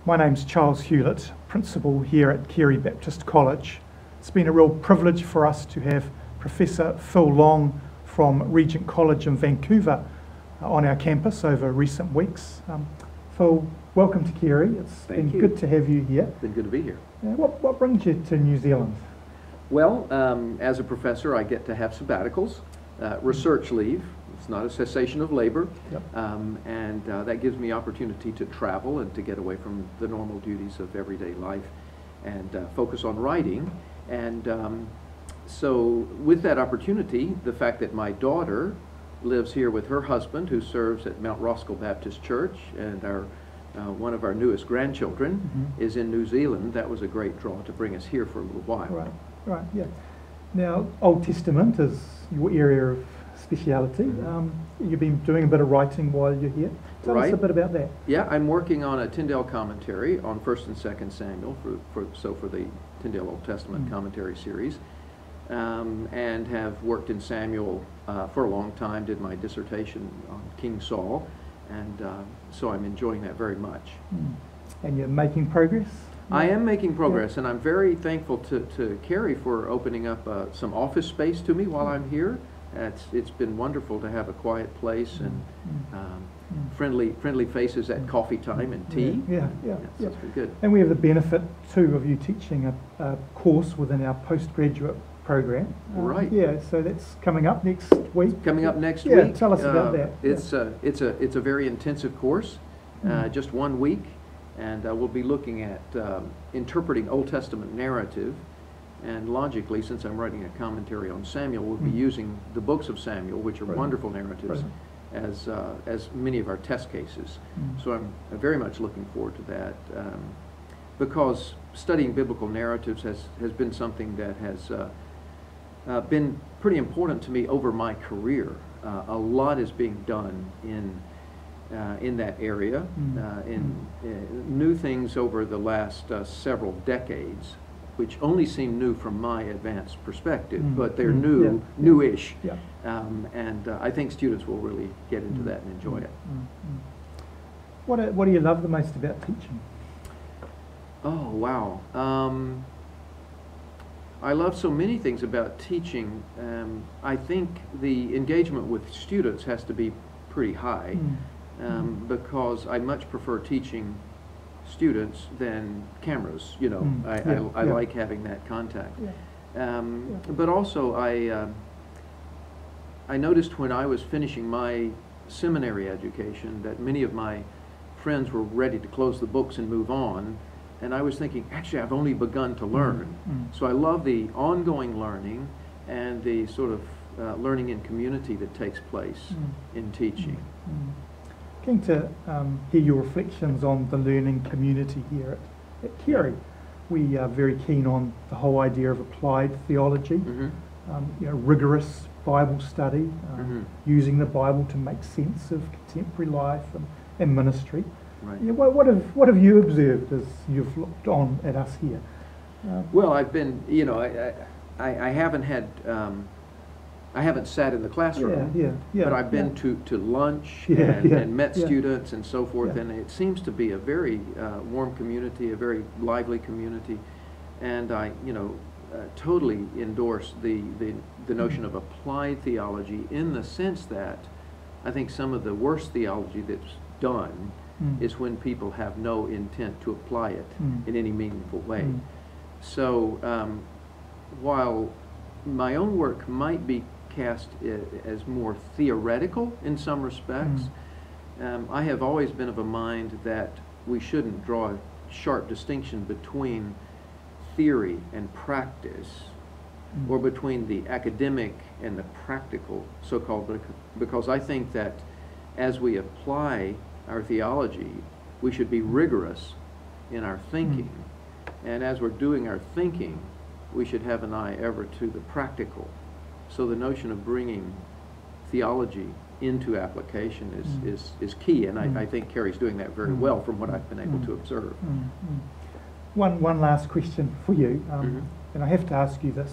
My name's Charles Hewlett, Principal here at Carey Baptist College. It's been a real privilege for us to have Professor Phil Long from Regent College in Vancouver on our campus over recent weeks. Phil, welcome to Carey. It's been good to have you here. It's been good to be here. What brings you to New Zealand? Well, as a professor, I get to have sabbaticals, research leave. It's not a cessation of labor, and that gives me opportunity to travel and to get away from the normal duties of everyday life and focus on writing. And so with that opportunity, the fact that my daughter lives here with her husband, who serves at Mount Roskill Baptist Church, and one of our newest grandchildren is in New Zealand, that was a great draw to bring us here for a little while. Right, yeah. Now, Old Testament is your area of speciality. You've been doing a bit of writing while you're here. Tell us a bit about that. Yeah, I'm working on a Tyndale commentary on 1st and 2nd Samuel, for the Tyndale Old Testament commentary series, and have worked in Samuel for a long time, did my dissertation on King Saul, and so I'm enjoying that very much. And you're making progress? I am making progress, and I'm very thankful to Carey for opening up some office space to me while I'm here. It's been wonderful to have a quiet place and friendly faces at coffee time and tea. It's been good. And we have the benefit too of you teaching a course within our postgraduate program. Yeah, so that's coming up next week. It's coming up next week. Tell us about that. It's a very intensive course, just 1 week, and we'll be looking at interpreting Old Testament narrative. And logically, since I'm writing a commentary on Samuel, we'll be using the books of Samuel, which are wonderful narratives, as many of our test cases. So I'm very much looking forward to that, because studying biblical narratives has been something that has been pretty important to me over my career. A lot is being done in that area, in new things over the last several decades, which only seem new from my advanced perspective, but they're newish, and I think students will really get into that and enjoy it. What do you love the most about teaching? Oh, wow. I love so many things about teaching. I think the engagement with students has to be pretty high, because I much prefer teaching students than cameras. You know, I like having that contact. But also I noticed when I was finishing my seminary education that many of my friends were ready to close the books and move on, and I was thinking, actually I've only begun to learn. So I love the ongoing learning and the sort of learning in community that takes place in teaching. Keen to hear your reflections on the learning community here at Carey. We are very keen on the whole idea of applied theology, rigorous Bible study, using the Bible to make sense of contemporary life and ministry. What have you observed as you've looked on at us here? Well, I've been, I haven't had. I haven't sat in the classroom, but I've been to lunch and met students and so forth, and it seems to be a very warm community, a very lively community, and I, totally endorse the notion of applied theology, in the sense that I think some of the worst theology that's done is when people have no intent to apply it in any meaningful way. So while my own work might be cast as more theoretical in some respects, I have always been of a mind that we shouldn't draw a sharp distinction between theory and practice, or between the academic and the practical, so-called, because I think that as we apply our theology, we should be rigorous in our thinking, and as we're doing our thinking, we should have an eye ever to the practical. So the notion of bringing theology into application is key, and I think Carey's doing that very well from what I've been able to observe. One last question for you, and I have to ask you this.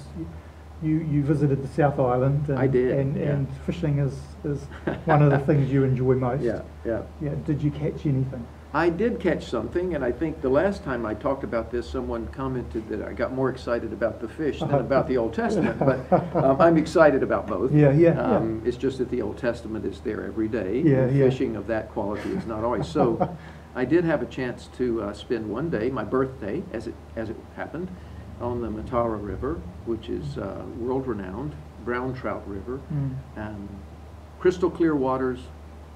You visited the South Island, and, I did, and fishing is one of the things you enjoy most. Yeah. Did you catch anything? I did catch something, and I think the last time I talked about this, someone commented that I got more excited about the fish than about the Old Testament, but I'm excited about both. It's just that the Old Testament is there every day. Fishing of that quality is not always. So I did have a chance to spend one day, my birthday, as it happened, on the Matara River, which is world-renowned, brown trout river. Crystal clear waters,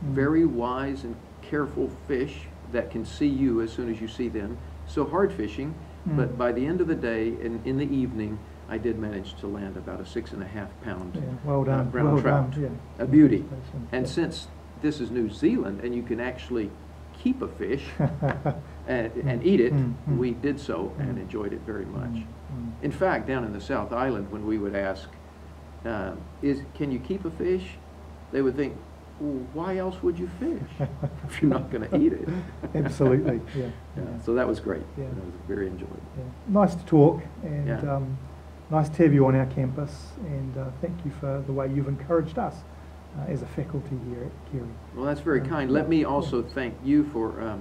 very wise and careful fish that can see you as soon as you see them. So hard fishing, but by the end of the day, in the evening, I did manage to land about a 6.5 pound brown trout, a beauty. And since this is New Zealand and you can actually keep a fish and eat it, we did so and enjoyed it very much. In fact, down in the South Island, when we would ask, can you keep a fish? They would think, well, why else would you fish if you're not going to eat it? Absolutely, So that was great. That was very enjoyable. Nice to talk, and nice to have you on our campus, and thank you for the way you've encouraged us as a faculty here at Carey. Well, that's very kind. Let me also thank you for,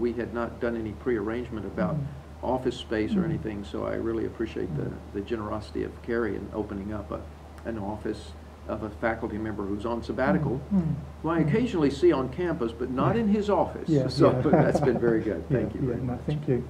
we had not done any pre-arrangement about office space or anything, so I really appreciate the generosity of Carey in opening up an office of a faculty member who's on sabbatical, who I occasionally see on campus, but not in his office. So that's been very good. Thank you very much. Thank you.